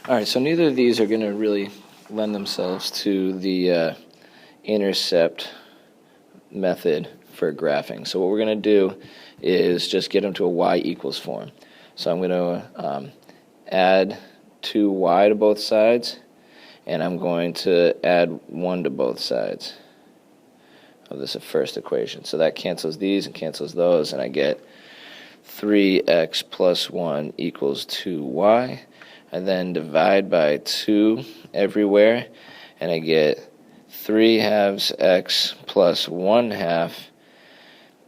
Alright, so neither of these are going to really lend themselves to the intercept method for graphing. So what we're going to do is just get them to a y equals form. So I'm going to add 2y to both sides, and I'm going to add 1 to both sides of this first equation. So that cancels these and cancels those, and I get 3x plus 1 equals 2y. I then divide by 2 everywhere, and I get 3 halves x plus 1 half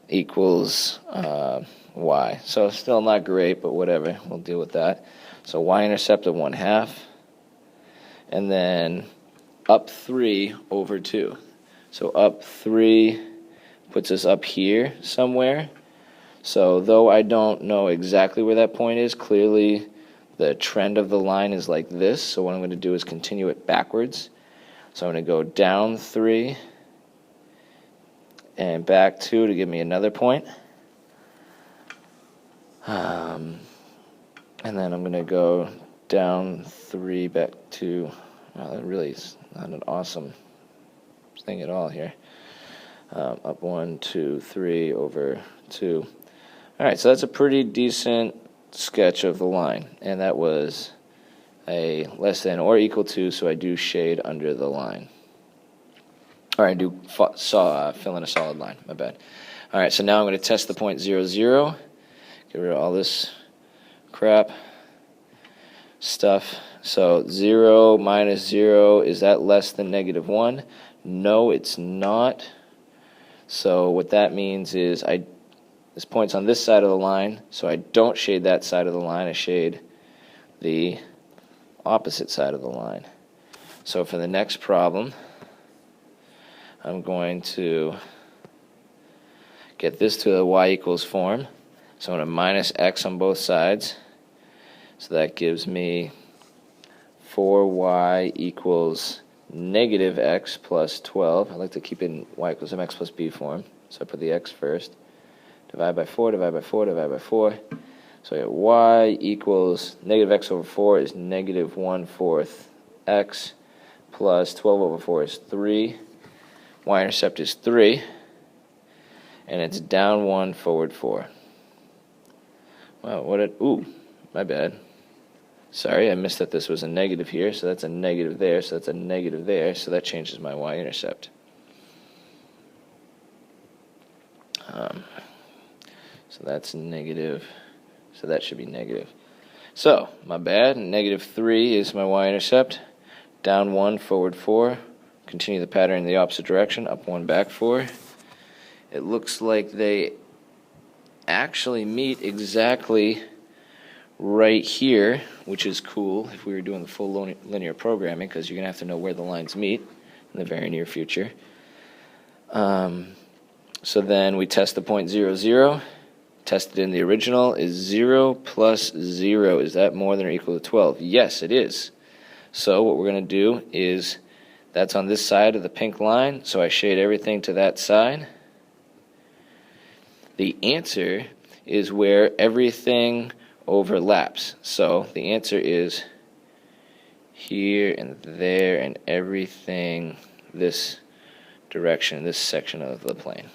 equals y. So still not great, but whatever, we'll deal with that. So y-intercept of 1 half, and then up 3 over 2. So up 3 puts us up here somewhere. So though I don't know exactly where that point is, clearly the trend of the line is like this. So what I'm going to do is continue it backwards. So I'm going to go down 3 and back 2 to give me another point. And then I'm going to go down 3 back 2. Wow, that really is not an awesome thing at all here. Up 1, 2, 3 over 2. Alright, so that's a pretty decent sketch of the line, and that was a less than or equal to, so I do shade under the line. Alright, I do fill in a solid line, my bad. Alright, so now I'm going to test the point 0, 0. Get rid of all this crap stuff. So 0 minus 0, is that less than negative 1? No, it's not. So what that means is this point's on this side of the line, so I don't shade that side of the line, I shade the opposite side of the line. So for the next problem, I'm going to get this to the y equals form. So I'm going to minus x on both sides. So that gives me 4y equals negative x plus 12. I like to keep it in y equals mx plus b form. So I put the x first. Divide by 4, divide by 4, divide by 4. So I get y equals negative x over 4 is negative 1/4 x plus 12 over 4 is 3. Y-intercept is 3. And it's down 1, forward 4. Wow, ooh, my bad. Sorry, I missed that this was a negative here, so that's a negative there, so that's a negative there, so that changes my y-intercept. So that's negative, so that should be negative. So, my bad, negative 3 is my y-intercept, down 1, forward 4, continue the pattern in the opposite direction, up 1, back 4. It looks like they actually meet exactly right here, which is cool if we were doing the full linear programming, because you're going to have to know where the lines meet in the very near future. So then we test the point 0, 0. Tested in the original is 0 plus 0. Is that more than or equal to 12? Yes, it is. So what we're going to do is, that's on this side of the pink line, so I shade everything to that side. The answer is where everything overlaps. So the answer is here and there and everything this direction, this section of the plane.